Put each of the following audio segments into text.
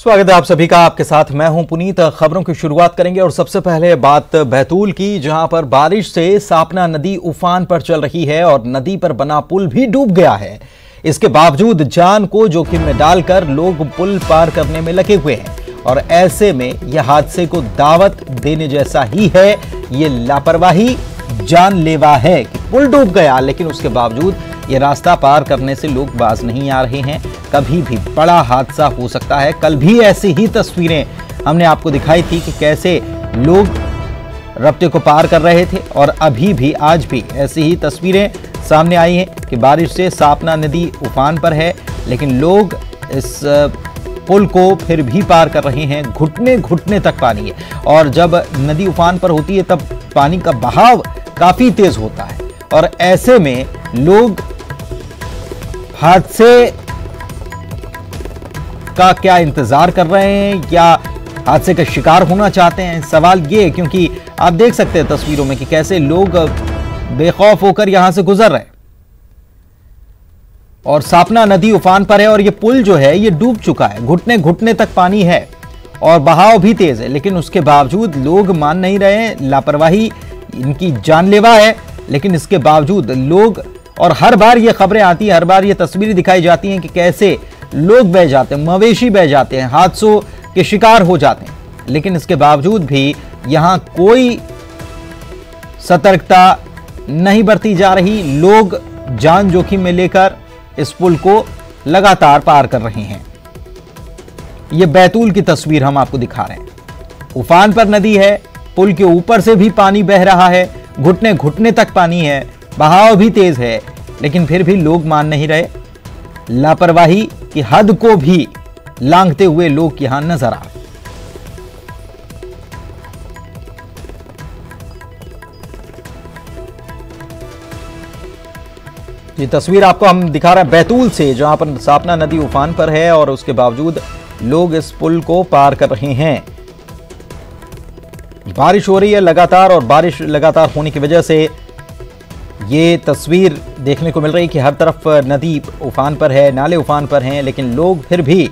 स्वागत है आप सभी का। आपके साथ मैं हूं पुनीत। खबरों की शुरुआत करेंगे और सबसे पहले बात बैतूल की, जहां पर बारिश से सापना नदी उफान पर चल रही है और नदी पर बना पुल भी डूब गया है। इसके बावजूद जान को जोखिम में डालकर लोग पुल पार करने में लगे हुए हैं और ऐसे में यह हादसे को दावत देने जैसा ही है। ये लापरवाही जानलेवा है कि पुल डूब गया, लेकिन उसके बावजूद ये रास्ता पार करने से लोग बाज नहीं आ रहे हैं। कभी भी बड़ा हादसा हो सकता है। कल भी ऐसी ही तस्वीरें हमने आपको दिखाई थी कि कैसे लोग रपटे को पार कर रहे थे और अभी भी आज भी ऐसी ही तस्वीरें सामने आई हैं कि बारिश से सापना नदी उफान पर है, लेकिन लोग इस पुल को फिर भी पार कर रहे हैं। घुटने घुटने तक पानी है और जब नदी उफान पर होती है तब पानी का बहाव काफी तेज होता है और ऐसे में लोग हादसे का क्या इंतजार कर रहे हैं या हादसे का शिकार होना चाहते हैं। सवाल ये है, क्योंकि आप देख सकते हैं तस्वीरों में कि कैसे लोग बेखौफ होकर यहां से गुजर रहे हैं और सापना नदी उफान पर है और ये पुल जो है ये डूब चुका है। घुटने घुटने तक पानी है और बहाव भी तेज है, लेकिन उसके बावजूद लोग मान नहीं रहे हैं। लापरवाही इनकी जानलेवा है, लेकिन इसके बावजूद लोग, और हर बार ये खबरें आती हैं, हर बार ये तस्वीरें दिखाई जाती हैं कि कैसे लोग बह जाते हैं, मवेशी बह जाते हैं, हादसों के शिकार हो जाते हैं, लेकिन इसके बावजूद भी यहां कोई सतर्कता नहीं बरती जा रही। लोग जान जोखिम में लेकर इस पुल को लगातार पार कर रहे हैं। यह बैतूल की तस्वीर हम आपको दिखा रहे हैं। उफान पर नदी है, पुल के ऊपर से भी पानी बह रहा है, घुटने घुटने तक पानी है, बहाव भी तेज है, लेकिन फिर भी लोग मान नहीं रहे। लापरवाही की हद को भी लांघते हुए लोग यहां नजर आ रहे। ये तस्वीर आपको हम दिखा रहे हैं बैतूल से, जहां पर सापना नदी उफान पर है और उसके बावजूद लोग इस पुल को पार कर रहे हैं। बारिश हो रही है लगातार और बारिश लगातार होने की वजह से ये तस्वीर देखने को मिल रही है कि हर तरफ नदी उफान पर है, नाले उफान पर हैं, लेकिन लोग फिर भी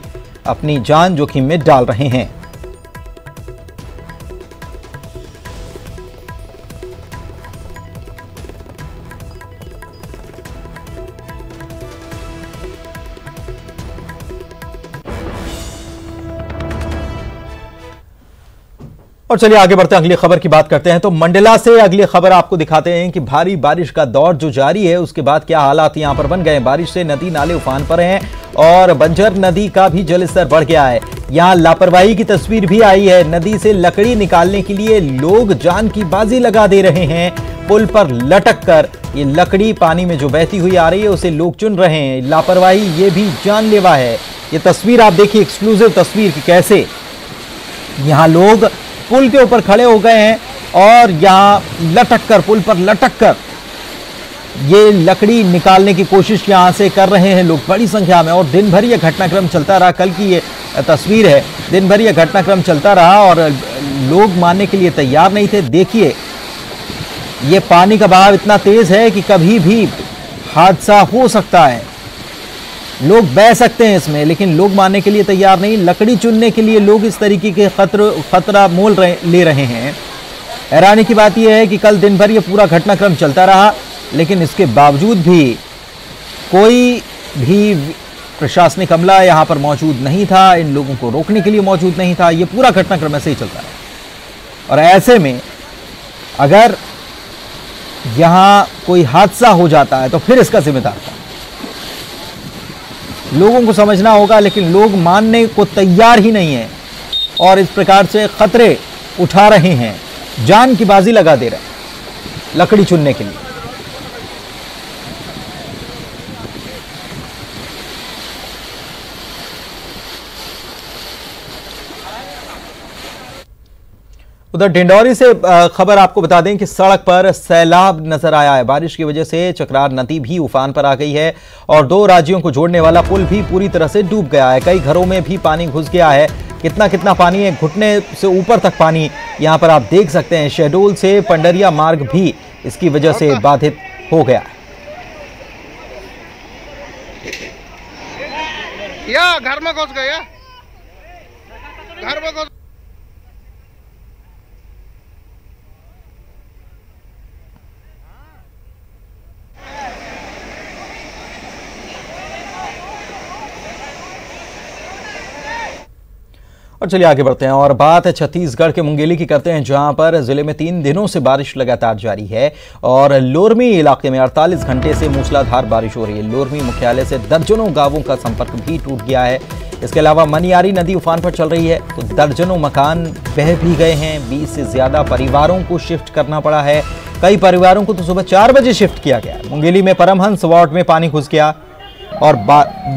अपनी जान जोखिम में डाल रहे हैं। और चलिए आगे बढ़ते हैं, अगली खबर की बात करते हैं। तो मंडला से अगली खबर आपको दिखाते हैं कि भारी बारिश का दौर जो जारी है उसके बाद क्या हालात यहां पर बन गए। बारिश से नदी नाले उफान पर हैं और बंजर नदी का भी जलस्तर बढ़ गया है। यहां लापरवाही की तस्वीर भी आई है। नदी से लकड़ी निकालने के लिए लोग जान की बाजी लगा दे रहे हैं। पुल पर लटक कर ये लकड़ी पानी में जो बहती हुई आ रही है उसे लोग चुन रहे हैं। लापरवाही ये भी जानलेवा है। ये तस्वीर आप देखिए, एक्सक्लूसिव तस्वीर की कैसे यहां लोग पुल के ऊपर खड़े हो गए हैं और यहां लटक कर, पुल पर लटक कर ये लकड़ी निकालने की कोशिश यहां से कर रहे हैं लोग बड़ी संख्या में। और दिन भर ये घटनाक्रम चलता रहा। कल की ये तस्वीर है, दिन भर ये घटनाक्रम चलता रहा और लोग मानने के लिए तैयार नहीं थे। देखिए ये पानी का बहाव इतना तेज है कि कभी भी हादसा हो सकता है, लोग बह सकते हैं इसमें, लेकिन लोग मानने के लिए तैयार नहीं। लकड़ी चुनने के लिए लोग इस तरीके के खतरा मोल ले रहे हैं। हैरानी की बात यह है कि कल दिन भर ये पूरा घटनाक्रम चलता रहा, लेकिन इसके बावजूद भी कोई भी प्रशासनिक अमला यहां पर मौजूद नहीं था, इन लोगों को रोकने के लिए मौजूद नहीं था। ये पूरा घटनाक्रम ऐसे ही चलता रहा और ऐसे में अगर यहां कोई हादसा हो जाता है तो फिर इसका जिम्मेदार कौन? लोगों को समझना होगा, लेकिन लोग मानने को तैयार ही नहीं है और इस प्रकार से खतरे उठा रहे हैं, जान की बाजी लगा दे रहे हैं लकड़ी चुनने के लिए। उधर डिंडौरी से खबर आपको बता दें कि सड़क पर सैलाब नजर आया है। बारिश की वजह से चक्रार नदी भी उफान पर आ गई है और दो राज्यों को जोड़ने वाला पुल भी पूरी तरह से डूब गया है। कई घरों में भी पानी घुस गया है। कितना पानी है, घुटने से ऊपर तक पानी यहां पर आप देख सकते हैं। शहडोल से पंडरिया मार्ग भी इसकी वजह से बाधित हो गया है। या घर में घुस गया। और चलिए आगे बढ़ते हैं और बात छत्तीसगढ़ के मुंगेली की करते हैं, जहां पर जिले में 3 दिनों से बारिश लगातार जारी है और लोरमी इलाके में 48 घंटे से मूसलाधार बारिश हो रही है। लोरमी मुख्यालय से दर्जनों गांवों का संपर्क भी टूट गया है। इसके अलावा मनियारी नदी उफान पर चल रही है तो दर्जनों मकान बह भी गए हैं। 20 से ज्यादा परिवारों को शिफ्ट करना पड़ा है। कई परिवारों को तो सुबह 4 बजे शिफ्ट किया गया। मुंगेली में परमहंस वार्ड में पानी घुस गया और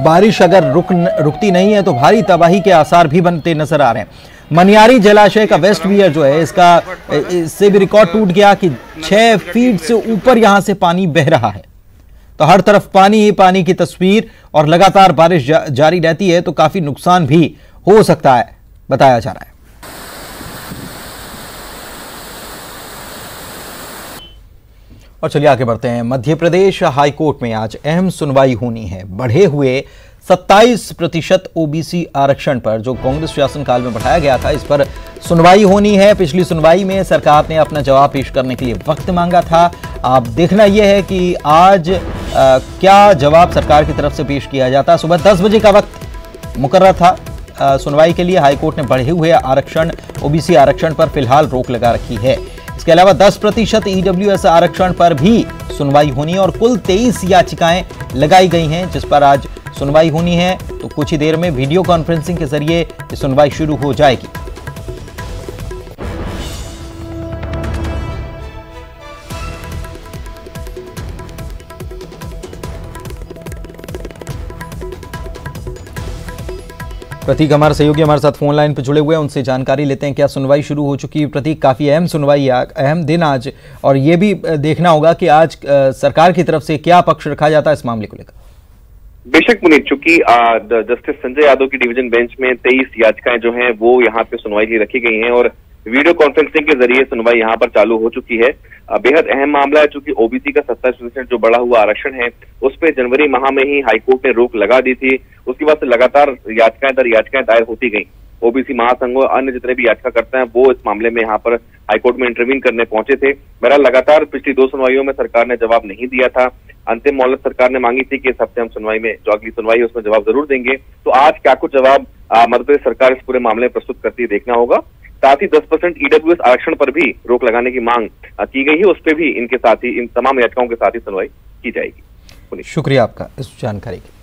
बारिश अगर रुकती नहीं है तो भारी तबाही के आसार भी बनते नजर आ रहे हैं। मनियारी जलाशय का वेस्ट वियर जो है इससे भी रिकॉर्ड टूट गया कि 6 फीट से ऊपर यहां से पानी बह रहा है। तो हर तरफ पानी ही पानी की तस्वीर और लगातार बारिश जारी रहती है तो काफी नुकसान भी हो सकता है, बताया जा रहा है। और चलिए आगे बढ़ते हैं। मध्य प्रदेश हाईकोर्ट में आज अहम सुनवाई होनी है। बढ़े हुए 27% ओबीसी आरक्षण पर जो कांग्रेस शासनकाल में बढ़ाया गया था, इस पर सुनवाई होनी है। पिछली सुनवाई में सरकार ने अपना जवाब पेश करने के लिए वक्त मांगा था। अब देखना यह है कि आज क्या जवाब सरकार की तरफ से पेश किया जाता। सुबह 10 बजे का वक्त मुकर्रर था सुनवाई के लिए। हाईकोर्ट ने बढ़े हुए आरक्षण ओबीसी आरक्षण पर फिलहाल रोक लगा रखी है। इसके अलावा 10% ईडब्ल्यूएस आरक्षण पर भी सुनवाई होनी है और कुल 23 याचिकाएं लगाई गई हैं जिस पर आज सुनवाई होनी है। तो कुछ ही देर में वीडियो कॉन्फ्रेंसिंग के जरिए ये सुनवाई शुरू हो जाएगी। प्रतीक हमारे सहयोगी हमारे साथ फोन लाइन पर जुड़े हुए हैं, उनसे जानकारी लेते हैं क्या सुनवाई शुरू हो चुकी है। प्रतीक, काफी अहम सुनवाई, अहम दिन आज, और ये भी देखना होगा कि आज सरकार की तरफ से क्या पक्ष रखा जाता है इस मामले को लेकर। बेशक पुनीत, चूंकि जस्टिस संजय यादव की डिवीजन बेंच में 23 याचिकाएं जो हैं वो यहाँ पे सुनवाई के लिए रखी गई हैं और वीडियो कॉन्फ्रेंसिंग के जरिए सुनवाई यहाँ पर चालू हो चुकी है। बेहद अहम मामला है, चूंकि ओबीसी का 27% जो बढ़ा हुआ आरक्षण है उस पर जनवरी माह में ही हाईकोर्ट ने रोक लगा दी थी। उसके बाद से लगातार याचिकाएं दायर होती गई। ओबीसी महासंघ और अन्य जितने भी याचिका करते हैं वो इस मामले में यहाँ पर हाईकोर्ट में इंटरवीन करने पहुंचे थे। बहरहाल लगातार पिछली 2 सुनवाइयों में सरकार ने जवाब नहीं दिया था। अंतिम मोहलत सरकार ने मांगी थी कि इस हफ्ते हम सुनवाई में जो अगली सुनवाई है उसमें जवाब जरूर देंगे। तो आज क्या कुछ जवाब मध्य प्रदेश सरकार इस पूरे मामले में प्रस्तुत करती है देखना होगा। साथ ही 10% ईडब्ल्यूएस आरक्षण पर भी रोक लगाने की मांग की गई है, उस पर भी इनके साथ ही इन तमाम याचिकाओं के साथ ही सुनवाई की जाएगी। शुक्रिया आपका इस जानकारी के।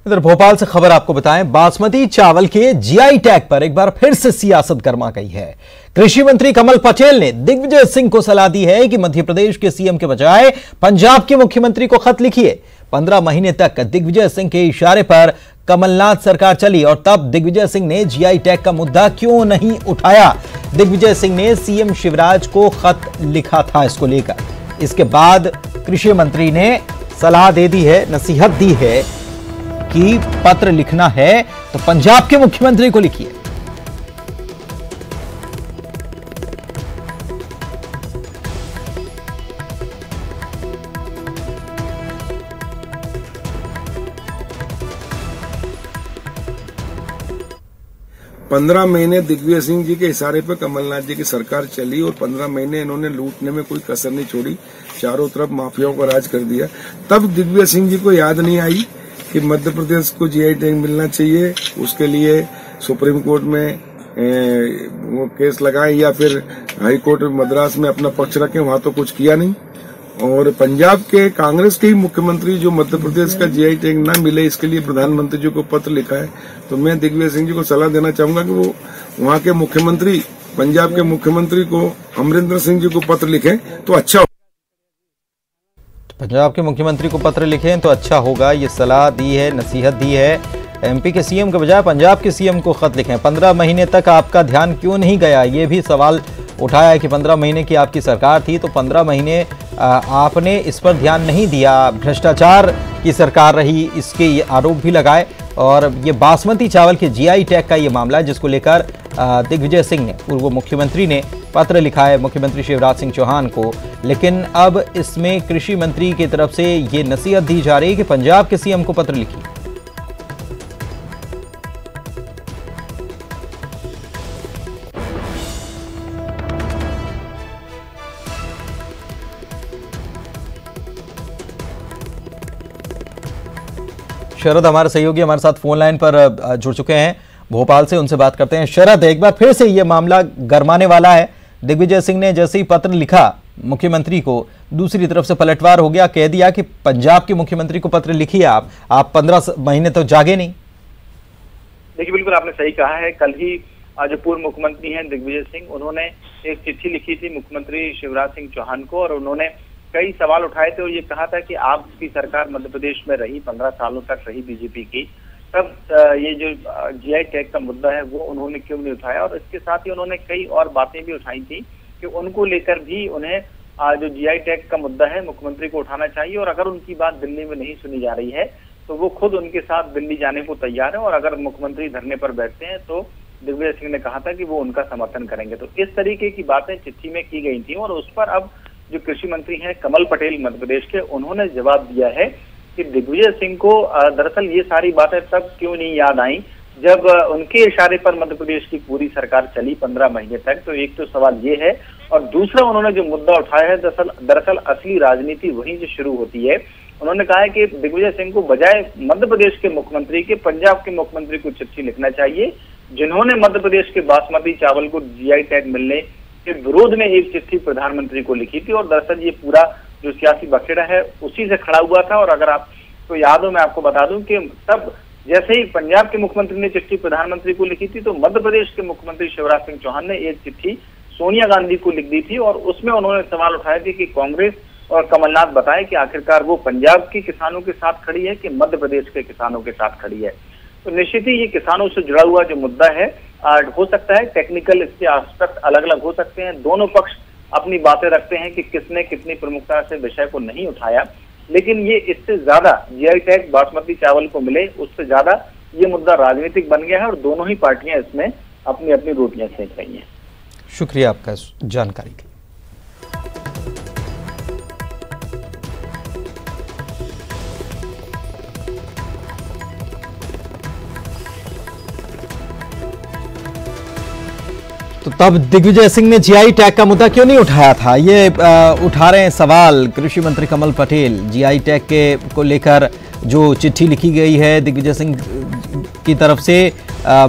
इधर भोपाल से खबर आपको बताएं, बासमती चावल के जीआई टैग पर एक बार फिर से सियासत गर्मा गई है। कृषि मंत्री कमल पटेल ने दिग्विजय सिंह को सलाह दी है कि मध्य प्रदेश के सीएम के बजाय पंजाब के मुख्यमंत्री को खत लिखिए। 15 महीने तक दिग्विजय सिंह के इशारे पर कमलनाथ सरकार चली और तब दिग्विजय सिंह ने जीआई टैग का मुद्दा क्यों नहीं उठाया। दिग्विजय सिंह ने सीएम शिवराज को खत लिखा था इसको लेकर। इसके बाद कृषि मंत्री ने सलाह दे दी है, नसीहत दी है कि पत्र लिखना है तो पंजाब के मुख्यमंत्री को लिखिए। पंद्रह महीने दिग्विजय सिंह जी के इशारे पर कमलनाथ जी की सरकार चली और 15 महीने इन्होंने लूटने में कोई कसर नहीं छोड़ी, चारों तरफ माफियाओं का राज कर दिया। तब दिग्विजय सिंह जी को याद नहीं आई कि मध्य प्रदेश को जीआई टैग मिलना चाहिए, उसके लिए सुप्रीम कोर्ट में वो केस लगाए या फिर हाई कोर्ट मद्रास में अपना पक्ष रखें। वहां तो कुछ किया नहीं। और पंजाब के कांग्रेस के ही मुख्यमंत्री जो मध्य प्रदेश का जीआई टैग ना मिले इसके लिए प्रधानमंत्री जी को पत्र लिखा है। तो मैं दिग्विजय सिंह जी को सलाह देना चाहूंगा कि वो वहां के मुख्यमंत्री, पंजाब के मुख्यमंत्री को अमरिंदर सिंह जी को पत्र लिखें तो अच्छा होगा। पंजाब के मुख्यमंत्री को पत्र लिखें तो अच्छा होगा, ये सलाह दी है, नसीहत दी है। एमपी के सीएम के बजाय पंजाब के सीएम को खत लिखें। 15 महीने तक आपका ध्यान क्यों नहीं गया, ये भी सवाल उठाया है कि 15 महीने की आपकी सरकार थी तो 15 महीने आपने इस पर ध्यान नहीं दिया, भ्रष्टाचार की सरकार रही, इसके ये आरोप भी लगाए। और ये बासमती चावल के जीआई टैग का ये मामला है, जिसको लेकर दिग्विजय सिंह ने, पूर्व मुख्यमंत्री ने पत्र लिखा है मुख्यमंत्री शिवराज सिंह चौहान को। लेकिन अब इसमें कृषि मंत्री की तरफ से ये नसीहत दी जा रही है कि पंजाब के सीएम को पत्र लिखिए। शरद हमारे सहयोगी हमारे साथ फोन लाइन पर जुड़ चुके हैं भोपाल से, उनसे बात करते हैं। शरद, एक बार फिर से ये मामला गरमाने वाला है। दिग्विजय सिंह ने जैसे ही पत्र लिखा मुख्यमंत्री को, दूसरी तरफ से पलटवार हो गया, कह दिया कि पंजाब के मुख्यमंत्री को पत्र लिखिए आप 15 महीने तो जागे नहीं। देखिए, बिल्कुल आपने सही कहा है। कल ही जो पूर्व मुख्यमंत्री हैं दिग्विजय सिंह, उन्होंने एक चिट्ठी लिखी थी मुख्यमंत्री शिवराज सिंह चौहान को और उन्होंने कई सवाल उठाए थे और ये कहा था कि आपकी सरकार मध्य प्रदेश में रही, 15 सालों तक रही बीजेपी की, तब ये जो जीआई टैग का मुद्दा है वो उन्होंने क्यों नहीं उठाया। और इसके साथ ही उन्होंने कई और बातें भी उठाई थी कि उनको लेकर भी उन्हें जो जीआई टैग का मुद्दा है मुख्यमंत्री को उठाना चाहिए और अगर उनकी बात दिल्ली में नहीं सुनी जा रही है तो वो खुद उनके साथ दिल्ली जाने को तैयार है और अगर मुख्यमंत्री धरने पर बैठते हैं तो दिग्विजय सिंह ने कहा था कि वो उनका समर्थन करेंगे। तो इस तरीके की बातें चिट्ठी में की गई थी और उस पर अब जो कृषि मंत्री हैं कमल पटेल मध्य प्रदेश के, उन्होंने जवाब दिया है कि दिग्विजय सिंह को दरअसल ये सारी बातें तब क्यों नहीं याद आई जब उनके इशारे पर मध्य प्रदेश की पूरी सरकार चली 15 महीने तक। तो एक तो सवाल ये है और दूसरा उन्होंने जो मुद्दा उठाया है दरअसल असली राजनीति वहीं से शुरू होती है। उन्होंने कहा है कि दिग्विजय सिंह को बजाय मध्य प्रदेश के मुख्यमंत्री के पंजाब के मुख्यमंत्री को चिट्ठी लिखना चाहिए, जिन्होंने मध्य प्रदेश के बासमती चावल को जीआई टैग मिलने के विरोध में एक चिट्ठी प्रधानमंत्री को लिखी थी। और दरअसल ये पूरा जो सियासी बखेड़ा है उसी से खड़ा हुआ था। और अगर आपको याद हो, मैं आपको बता दूं कि तब जैसे ही पंजाब के मुख्यमंत्री ने चिट्ठी प्रधानमंत्री को लिखी थी तो मध्य प्रदेश के मुख्यमंत्री शिवराज सिंह चौहान ने एक चिट्ठी सोनिया गांधी को लिख दी थी और उसमें उन्होंने सवाल उठाए थे कि कांग्रेस और कमलनाथ बताएं कि आखिरकार वो पंजाब के किसानों के साथ खड़ी है कि मध्य प्रदेश के किसानों के साथ खड़ी है। तो निश्चित ही ये किसानों से जुड़ा हुआ जो मुद्दा है हो सकता है टेक्निकल इसके एस्पेक्ट अलग अलग हो सकते हैं, दोनों पक्ष अपनी बातें रखते हैं कि किसने कितनी प्रमुखता से विषय को नहीं उठाया, लेकिन ये इससे ज्यादा जीआई टैग बासमती चावल को मिले उससे ज्यादा ये मुद्दा राजनीतिक बन गया है और दोनों ही पार्टियां इसमें अपनी अपनी रोटियां सेक रही हैं। शुक्रिया आपका जानकारी के लिए। तो तब दिग्विजय सिंह ने जीआई टैग का मुद्दा क्यों नहीं उठाया था, ये उठा रहे हैं सवाल कृषि मंत्री कमल पटेल। जीआई टैग के को लेकर जो चिट्ठी लिखी गई है दिग्विजय सिंह की तरफ से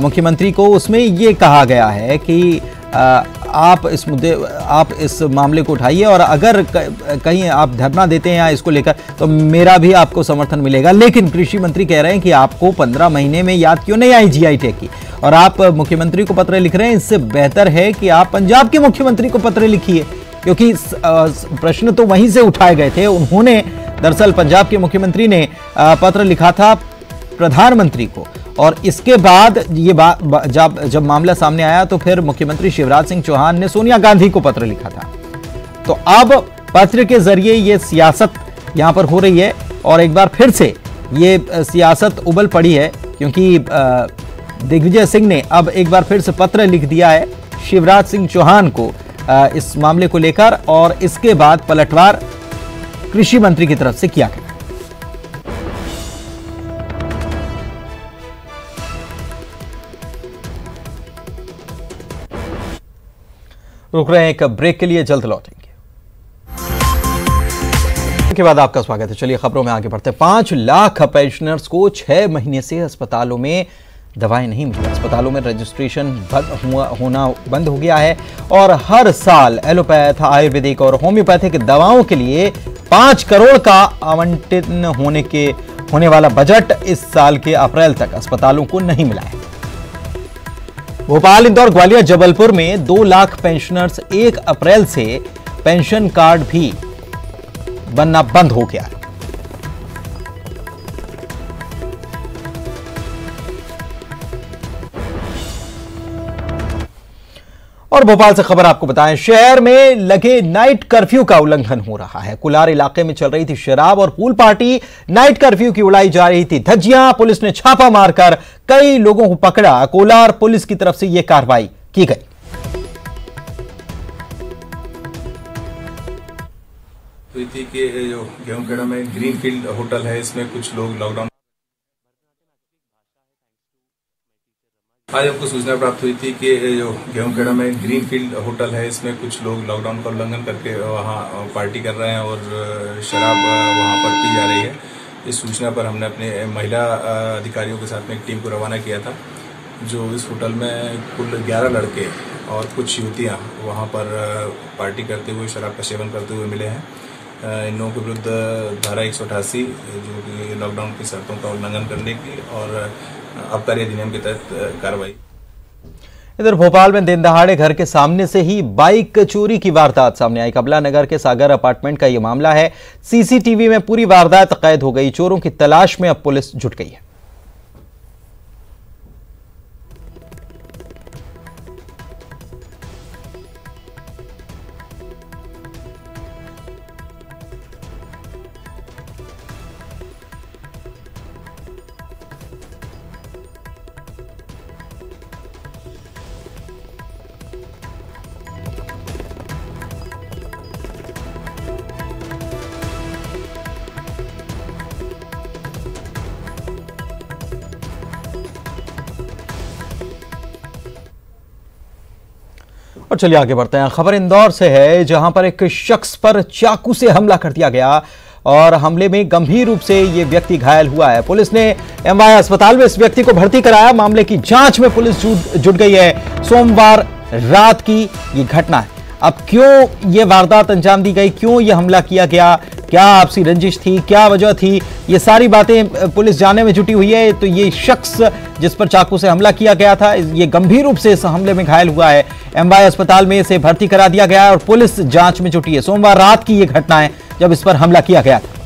मुख्यमंत्री को, उसमें ये कहा गया है कि आप इस मामले को उठाइए और अगर कहीं आप धरना देते हैं या इसको लेकर तो मेरा भी आपको समर्थन मिलेगा। लेकिन कृषि मंत्री कह रहे हैं कि आपको 15 महीने में याद क्यों नहीं आई जीआई टैग की और आप मुख्यमंत्री को पत्र लिख रहे हैं। इससे बेहतर है कि आप पंजाब के मुख्यमंत्री को पत्र लिखिए, क्योंकि प्रश्न तो वहीं से उठाए गए थे। उन्होंने दरअसल पंजाब के मुख्यमंत्री ने पत्र लिखा था प्रधानमंत्री को और इसके बाद ये जब मामला सामने आया तो फिर मुख्यमंत्री शिवराज सिंह चौहान ने सोनिया गांधी को पत्र लिखा था। तो अब पत्र के जरिए ये सियासत यहां पर हो रही है और एक बार फिर से ये सियासत उबल पड़ी है, क्योंकि दिग्विजय सिंह ने अब एक बार फिर से पत्र लिख दिया है शिवराज सिंह चौहान को इस मामले को लेकर और इसके बाद पलटवार कृषि मंत्री की तरफ से किया गया। रुक रहे हैं एक ब्रेक के लिए, जल्द लौटेंगे। के बाद आपका स्वागत है। चलिए खबरों में आगे बढ़ते हैं। 5 लाख पेंशनर्स को 6 महीने से अस्पतालों में दवाएं नहीं मिली। अस्पतालों में रजिस्ट्रेशन होना बंद हो गया है और हर साल एलोपैथ, आयुर्वेदिक और होम्योपैथिक दवाओं के लिए 5 करोड़ का आवंटन होने वाला बजट इस साल के अप्रैल तक अस्पतालों को नहीं मिला है। भोपाल, इंदौर, ग्वालियर, जबलपुर में 2 लाख पेंशनर्स 1 अप्रैल से पेंशन कार्ड भी बनना बंद हो गया है। और भोपाल से खबर आपको बताएं, शहर में लगे नाइट कर्फ्यू का उल्लंघन हो रहा है। कुलार इलाके में चल रही थी शराब और पूल पार्टी, नाइट कर्फ्यू की उड़ाई जा रही थी धज्जियां। पुलिस ने छापा मारकर कई लोगों को पकड़ा। कोलार पुलिस की तरफ से यह कार्रवाई की गई। हुई थी कि जो गेहूंखेड़ा में ग्रीनफील्ड होटल है, इसमें कुछ लोग लॉकडाउन। आज हमको सूचना प्राप्त हुई थी कि जो गेहूंखेड़ा में ग्रीनफील्ड होटल है, इसमें कुछ लोग लॉकडाउन का उल्लंघन करके वहां पार्टी कर रहे हैं और शराब वहां पर पी जा रही है। इस सूचना पर हमने अपने महिला अधिकारियों के साथ में एक टीम को रवाना किया था। जो इस होटल में कुल 11 लड़के और कुछ युवतियां वहां पर पार्टी करते हुए, शराब का सेवन करते हुए मिले हैं। इन लोगों के विरुद्ध धारा 188 जो कि लॉकडाउन की शर्तों का उल्लंघन करने की और आबकारी अधिनियम के तहत कार्रवाई। इधर भोपाल में दिन दहाड़े घर के सामने से ही बाइक चोरी की वारदात सामने आई। कमला नगर के सागर अपार्टमेंट का यह मामला है। सीसीटीवी में पूरी वारदात कैद हो गई। चोरों की तलाश में अब पुलिस जुट गई है। और चलिए आगे बढ़ते हैं। खबर इंदौर से है, जहां पर एक शख्स पर चाकू से हमला कर दिया गया और हमले में गंभीर रूप से यह व्यक्ति घायल हुआ है। पुलिस ने एमवाई अस्पताल में इस व्यक्ति को भर्ती कराया। मामले की जांच में पुलिस जुट गई है। सोमवार रात की यह घटना है। अब क्यों यह वारदात अंजाम दी गई, क्यों यह हमला किया गया, क्या आपसी रंजिश थी, क्या वजह थी, ये सारी बातें पुलिस जानने में जुटी हुई है। तो ये शख्स जिस पर चाकू से हमला किया गया था, ये गंभीर रूप से इस हमले में घायल हुआ है। एमवाई अस्पताल में इसे भर्ती करा दिया गया है और पुलिस जांच में जुटी है। सोमवार रात की यह घटना है जब इस पर हमला किया गया था।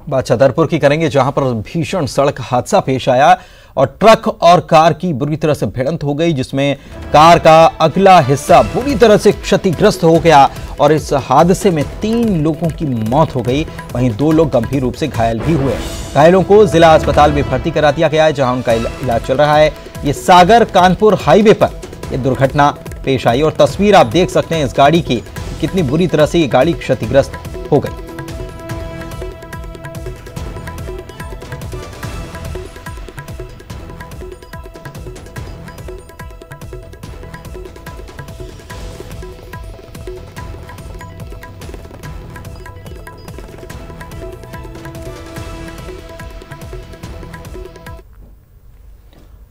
बात छतरपुर की करेंगे, जहां पर भीषण सड़क हादसा पेश आया और ट्रक और कार की बुरी तरह से भिड़ंत हो गई, जिसमें कार का अगला हिस्सा बुरी तरह से क्षतिग्रस्त हो गया और इस हादसे में 3 लोगों की मौत हो गई। वहीं 2 लोग गंभीर रूप से घायल भी हुए। घायलों को जिला अस्पताल में भर्ती करा दिया गया है, जहां उनका इलाज चल रहा है। ये सागर कानपुर हाईवे पर यह दुर्घटना पेश आई और तस्वीर आप देख सकते हैं इस गाड़ी की, कितनी बुरी तरह से ये गाड़ी क्षतिग्रस्त हो गई।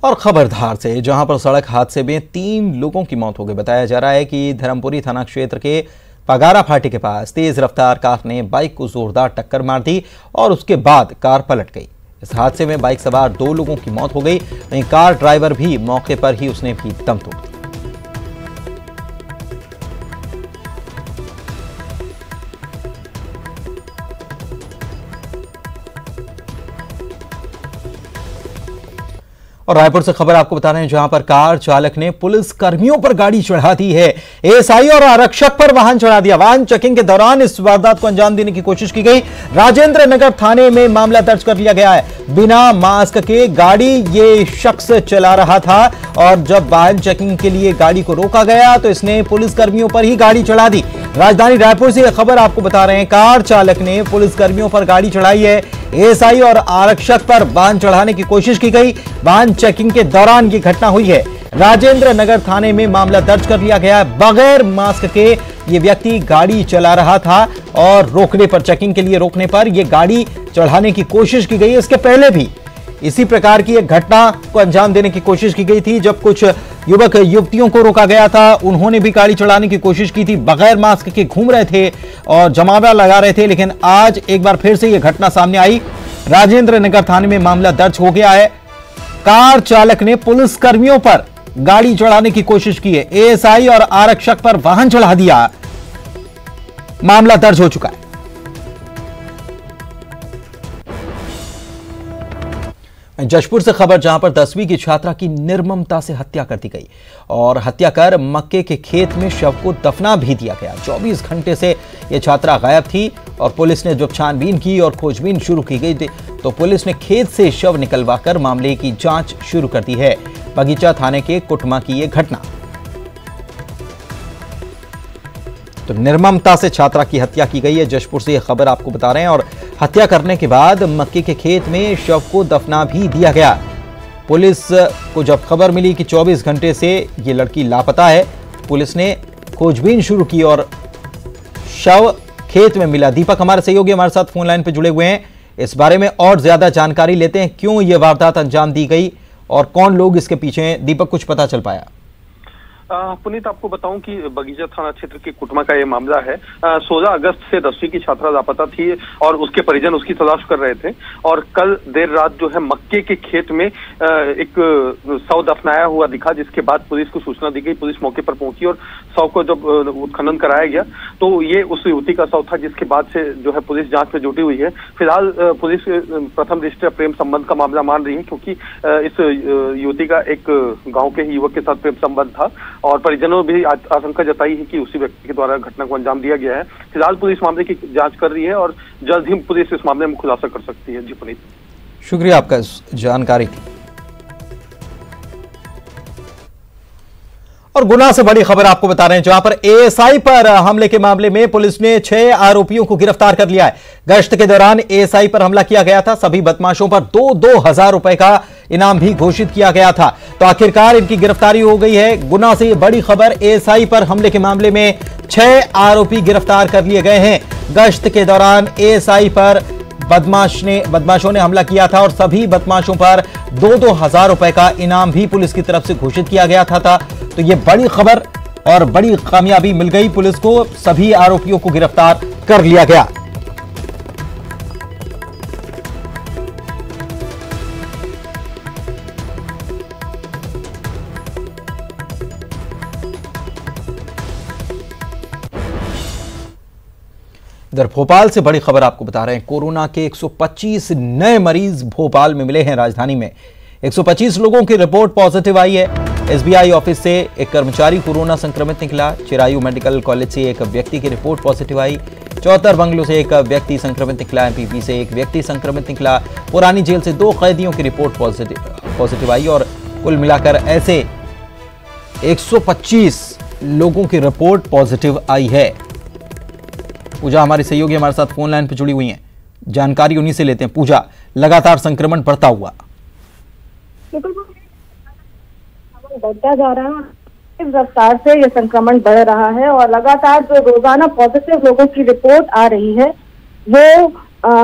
और खबरधार से, जहां पर सड़क हादसे में 3 लोगों की मौत हो गई। बताया जा रहा है कि धर्मपुरी थाना क्षेत्र के पगारा फाटी के पास तेज रफ्तार कार ने बाइक को जोरदार टक्कर मार दी और उसके बाद कार पलट गई। इस हादसे में बाइक सवार 2 लोगों की मौत हो गई। वहीं कार ड्राइवर भी मौके पर ही उसने भी दम तोड़ दिया। और रायपुर से खबर आपको बता रहे हैं, जहां पर कार चालक ने पुलिस कर्मियों पर गाड़ी चढ़ा दी है। एएसआई और आरक्षक पर वाहन चढ़ा दिया। वाहन चेकिंग के दौरान इस वारदात को अंजाम देने की कोशिश की गई। राजेंद्र नगर थाने में मामला दर्ज कर लिया गया है। बिना मास्क के गाड़ी ये शख्स चला रहा था और जब वाहन चेकिंग के लिए गाड़ी को रोका गया तो इसने पुलिस कर्मियों पर ही गाड़ी चढ़ा दी। राजधानी रायपुर से यह खबर आपको बता रहे हैं, कार चालक ने पुलिस कर्मियों पर गाड़ी चढ़ाई है। एएसआई और आरक्षक पर वाहन चढ़ाने की कोशिश की गई। वाहन चेकिंग के दौरान यह घटना हुई है। राजेंद्र नगर थाने में मामला दर्ज कर लिया गया है। बगैर मास्क के ये व्यक्ति गाड़ी चला रहा था और रोकने पर, चेकिंग के लिए रोकने पर यह गाड़ी चढ़ाने की कोशिश की गई। इसके पहले भी इसी प्रकार की एक घटना को अंजाम देने की कोशिश की गई थी, जब कुछ युवक युवतियों को रोका गया था। उन्होंने भी गाड़ी चढ़ाने की कोशिश की थी, बगैर मास्क के घूम रहे थे और जमावड़ा लगा रहे थे। लेकिन आज एक बार फिर से यह घटना सामने आई। राजेंद्र नगर थाने में मामला दर्ज हो गया है। कार चालक ने पुलिस कर्मियों पर गाड़ी चढ़ाने की कोशिश की है। एएसआई और आरक्षक पर वाहन चढ़ा दिया। मामला दर्ज हो चुका है। जशपुर से खबर, जहां पर 10वीं की छात्रा की निर्ममता से हत्या कर दी गई और हत्या कर मक्के के खेत में शव को दफना भी दिया गया। 24 घंटे से यह छात्रा गायब थी और पुलिस ने जब छानबीन की और खोजबीन शुरू की गई तो पुलिस ने खेत से शव निकलवाकर मामले की जांच शुरू कर दी है। बगीचा थाने के कुटमा की यह घटना। तो निर्ममता से छात्रा की हत्या की गई है। जशपुर से यह खबर आपको बता रहे हैं। और हत्या करने के बाद मक्के के खेत में शव को दफना भी दिया गया। पुलिस को जब खबर मिली कि 24 घंटे से ये लड़की लापता है, पुलिस ने खोजबीन शुरू की और शव खेत में मिला। दीपक हमारे सहयोगी हमारे साथ फोन लाइन पर जुड़े हुए हैं। इस बारे में और ज्यादा जानकारी लेते हैं, क्यों यह वारदात अंजाम दी गई और कौन लोग इसके पीछे हैं। दीपक, कुछ पता चल पाया? पुनीत, आपको बताऊं कि बगीचा थाना क्षेत्र के कुटमा का ये मामला है। 16 अगस्त से 10वीं की छात्रा लापता थी और उसके परिजन उसकी तलाश कर रहे थे और कल देर रात जो है मक्के के खेत में एक शव दफनाया हुआ दिखा, जिसके बाद पुलिस को सूचना दी गई। पुलिस मौके पर पहुंची और शव को जब उत्खनन कराया गया तो ये उस युवती का शव था, जिसके बाद से जो है पुलिस जांच में जुटी हुई है। फिलहाल पुलिस प्रथम दृष्टया प्रेम संबंध का मामला मान रही है, क्योंकि इस युवती का एक गाँव के ही युवक के साथ प्रेम संबंध था और परिजनों ने भी आशंका जताई है कि उसी व्यक्ति के द्वारा घटना को अंजाम दिया गया है। फिलहाल पुलिस मामले की जांच कर रही है और जल्द ही पुलिस इस मामले में खुलासा कर सकती है। जी पुनीत, शुक्रिया आपका इस जानकारी की। और गुना से बड़ी खबर आपको बता रहे हैं, जहां पर एएसआई पर हमले के मामले में पुलिस ने 6 आरोपियों को गिरफ्तार कर लिया है। गश्त के दौरान एएसआई पर हमला किया गया था। सभी बदमाशों पर 2-2 हजार रुपए का इनाम भी घोषित किया गया था। तो आखिरकार इनकी गिरफ्तारी हो गई है। गुना से बड़ी खबर, एएसआई पर हमले के मामले में 6 आरोपी गिरफ्तार कर लिए गए हैं। गश्त के दौरान एएसआई पर बदमाशों ने हमला किया था और सभी बदमाशों पर 2-2 हजार रुपए का इनाम भी पुलिस की तरफ से घोषित किया गया था। तो ये बड़ी खबर और बड़ी कामयाबी मिल गई पुलिस को। सभी आरोपियों को गिरफ्तार कर लिया गया। इधर भोपाल से बड़ी खबर आपको बता रहे हैं। कोरोना के 125 नए मरीज भोपाल में मिले हैं। राजधानी में 125 लोगों की रिपोर्ट पॉजिटिव आई है। एसबीआई ऑफिस से एक कर्मचारी कोरोना संक्रमित निकला। चिरायू मेडिकल कॉलेज से एक व्यक्ति की रिपोर्ट पॉजिटिव आई। चौतर बंगलो से एक व्यक्ति संक्रमित निकला। एमपीपी से एक व्यक्ति संक्रमित निकला। पुरानी जेल से 2 कैदियों की रिपोर्ट पॉजिटिव आई और कुल मिलाकर ऐसे 125 लोगों की रिपोर्ट पॉजिटिव आई है। पूजा हमारी सहयोगी हमारे साथ फोन लाइन पर जुड़ी हुई हैं, जानकारी उन्हीं से लेते हैं। पूजा, लगातार संक्रमण बढ़ता हुआ बढ़ता जा रहा है, इस रफ्तार से ये संक्रमण बढ़ रहा है और लगातार जो रोजाना पॉजिटिव लोगों की रिपोर्ट आ रही है वो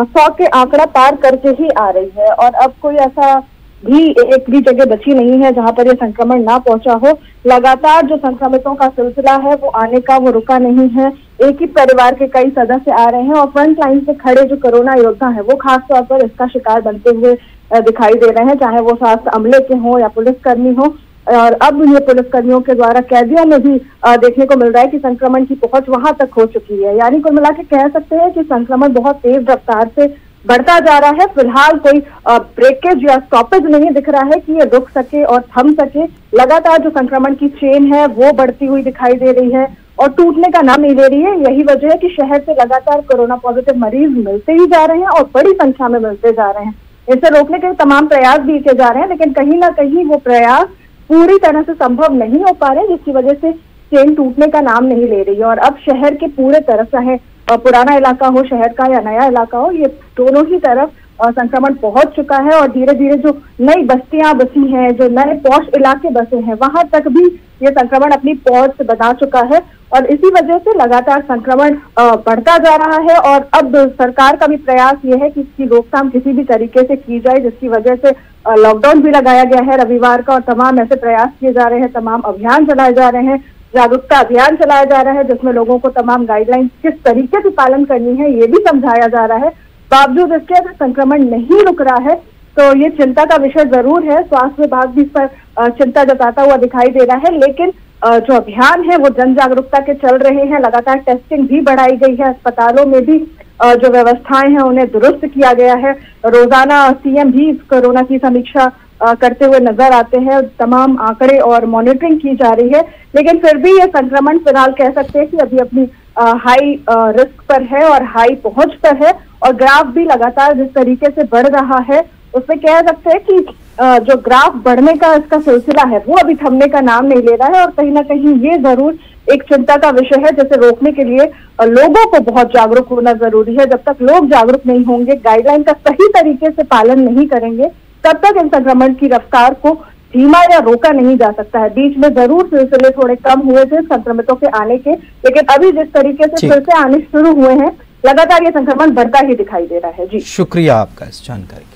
100 के आंकड़ा पार करके ही आ रही है। और अब कोई ऐसा भी एक भी जगह बची नहीं है जहां पर ये संक्रमण ना पहुंचा हो। लगातार जो संक्रमितों का सिलसिला है वो आने का वो रुका नहीं है। एक ही परिवार के कई सदस्य आ रहे हैं और फ्रंट लाइन पे खड़े जो कोरोना योद्धा हैं वो खासतौर पर इसका शिकार बनते हुए दिखाई दे रहे हैं, चाहे वो स्वास्थ्य अमले के हों या पुलिसकर्मी हो। और अब ये पुलिसकर्मियों के द्वारा कैदियों में भी देखने को मिल रहा है कि संक्रमण की पहुंच वहां तक हो चुकी है। यानी कुल मिला के कह सकते हैं कि संक्रमण बहुत तेज रफ्तार से बढ़ता जा रहा है। फिलहाल कोई ब्रेकेज या स्टॉपेज नहीं दिख रहा है कि ये रुक सके और थम सके। लगातार जो संक्रमण की चेन है वो बढ़ती हुई दिखाई दे रही है और टूटने का नाम नहीं ले रही है। यही वजह है कि शहर से लगातार कोरोना पॉजिटिव मरीज मिलते ही जा रहे हैं और बड़ी संख्या में मिलते जा रहे हैं। इसे रोकने के तमाम प्रयास भी किए जा रहे हैं, लेकिन कहीं ना कहीं वो प्रयास पूरी तरह से संभव नहीं हो पा रहे, जिसकी वजह से चेन टूटने का नाम नहीं ले रही है। और अब शहर के पूरे तरफ, चाहे पुराना इलाका हो शहर का या नया इलाका हो, ये दोनों ही तरफ संक्रमण पहुंच चुका है। और धीरे धीरे जो नई बस्तियां बसी हैं, जो नए पॉश इलाके बसे हैं, वहां तक भी ये संक्रमण अपनी पहुंच बना चुका है। और इसी वजह से लगातार संक्रमण बढ़ता जा रहा है। और अब सरकार का भी प्रयास ये है कि इसकी रोकथाम किसी भी तरीके से की जाए, जिसकी वजह से लॉकडाउन भी लगाया गया है रविवार का और तमाम ऐसे प्रयास किए जा रहे हैं, तमाम अभियान चलाए जा रहे हैं, जागरूकता अभियान चलाया जा रहा है, जिसमें लोगों को तमाम गाइडलाइंस किस तरीके से पालन करनी है ये भी समझाया जा रहा है। बावजूद इसके अगर संक्रमण नहीं रुक रहा है तो ये चिंता का विषय जरूर है। स्वास्थ्य विभाग भी इस पर चिंता जताता हुआ दिखाई दे रहा है, लेकिन जो अभियान है वो जन जागरूकता के चल रहे हैं। लगातार टेस्टिंग भी बढ़ाई गई है, अस्पतालों में भी जो व्यवस्थाएं हैं उन्हें दुरुस्त किया गया है। रोजाना सीएम भी कोरोना की समीक्षा करते हुए नजर आते हैं। तमाम आंकड़े और मॉनिटरिंग की जा रही है, लेकिन फिर भी ये संक्रमण फिलहाल कह सकते हैं कि अभी अपनी हाई रिस्क पर है और हाई पहुंच पर है, और ग्राफ भी लगातार जिस तरीके से बढ़ रहा है उसमें कह सकते हैं कि जो ग्राफ बढ़ने का इसका सिलसिला है वो अभी थमने का नाम नहीं ले रहा है। और कहीं ना कहीं ये जरूर एक चिंता का विषय है, जिसे रोकने के लिए लोगों को बहुत जागरूक होना जरूरी है। जब तक लोग जागरूक नहीं होंगे, गाइडलाइन का सही तरीके से पालन नहीं करेंगे, तब तक इन संक्रमण की रफ्तार को धीमा या रोका नहीं जा सकता है। बीच में जरूर सिलसिले थोड़े कम हुए थे संक्रमितों के आने के, लेकिन अभी जिस तरीके से फिर से आने शुरू हुए हैं, लगातार ये संक्रमण बढ़ता ही दिखाई दे रहा है। जी, शुक्रिया आपका इस जानकारी के लिए।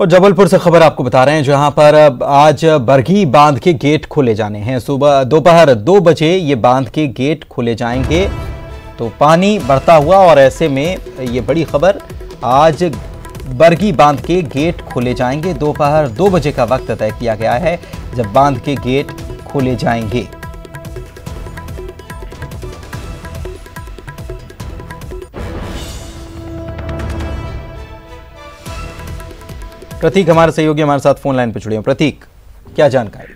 और जबलपुर से खबर आपको बता रहे हैं, जहां पर आज बरगी बांध के गेट खोले जाने हैं। सुबह दोपहर 2 बजे ये बांध के गेट खोले जाएंगे, तो पानी बढ़ता हुआ, और ऐसे में ये बड़ी खबर, आज बरगी बांध के गेट खोले जाएंगे। दोपहर 2 बजे का वक्त तय किया गया है जब बांध के गेट खोले जाएंगे। प्रतीक हमारे सहयोगी हमारे साथ फोन लाइन पर जुड़े हैं। प्रतीक, क्या जानकारी?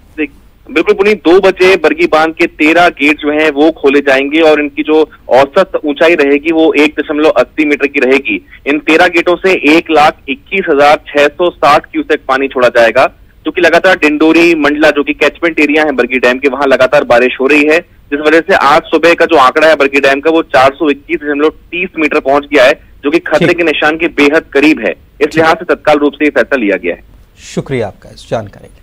बिल्कुल पुनीत, 2 बजे बरगी बांध के 13 गेट जो हैं वो खोले जाएंगे और इनकी जो औसत ऊंचाई रहेगी वो 1.80 मीटर की रहेगी। इन 13 गेटों से 1,21,660 क्यूसेक पानी छोड़ा जाएगा, जो कि लगातार डिंडोरी मंडला जो कि कैचमेंट एरिया है बरगी डैम के, वहां लगातार बारिश हो रही है, जिस वजह से आज सुबह का जो आंकड़ा है बरगी डैम का वो 421.30 मीटर पहुंच गया है, जो कि खतरे के निशान के बेहद करीब है। इस लिहाज से तत्काल रूप से ये फैसला लिया गया है। शुक्रिया आपका इस जानकारी के लिए।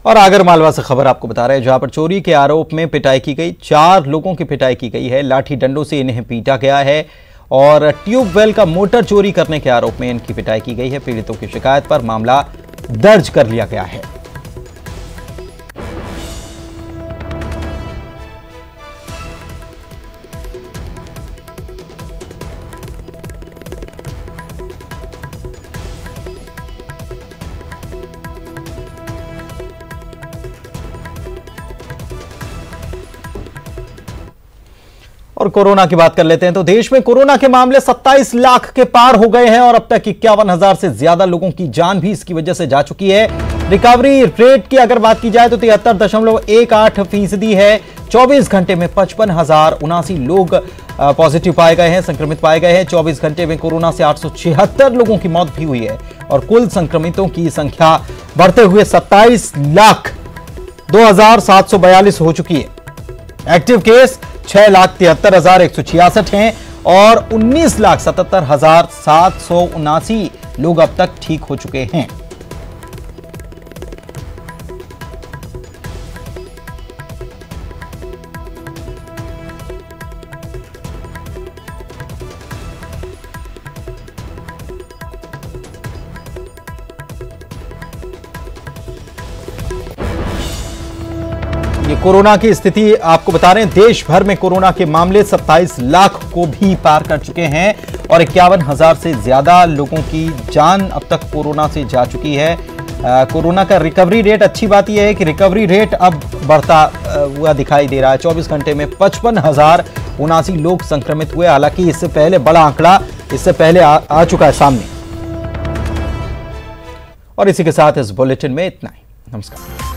और आगरमालवा से खबर आपको बता रहे हैं, जहां पर चोरी के आरोप में पिटाई की गई। 4 लोगों की पिटाई की गई है, लाठी डंडों से इन्हें पीटा गया है, और ट्यूबवेल का मोटर चोरी करने के आरोप में इनकी पिटाई की गई है। पीड़ितों की शिकायत पर मामला दर्ज कर लिया गया है। और कोरोना की बात कर लेते हैं, तो देश में कोरोना के मामले 27 लाख के पार हो गए हैं, और अब तक 51,000 से ज्यादा लोगों की जान भी इसकी वजह से जा चुकी है। रिकवरी रेट की अगर बात की जाए तो 73.18% है। 24 घंटे में 55,079 लोग पॉजिटिव पाए गए हैं, संक्रमित पाए गए हैं। 24 घंटे में कोरोना से 876 लोगों की मौत भी हुई है, और कुल संक्रमितों की संख्या बढ़ते हुए 27,02,742 हो चुकी है। एक्टिव केस 6,73,166 हैं, और 19,77,779 लोग अब तक ठीक हो चुके हैं। ये कोरोना की स्थिति आपको बता रहे हैं, देश भर में कोरोना के मामले 27 लाख को भी पार कर चुके हैं, और 51,000 से ज्यादा लोगों की जान अब तक कोरोना से जा चुकी है। कोरोना का रिकवरी रेट, अच्छी बात यह है कि रिकवरी रेट अब बढ़ता हुआ दिखाई दे रहा है। 24 घंटे में 55,079 लोग संक्रमित हुए। हालांकि इससे पहले बड़ा आंकड़ा इससे पहले आ चुका है सामने। और इसी के साथ इस बुलेटिन में इतना ही। नमस्कार।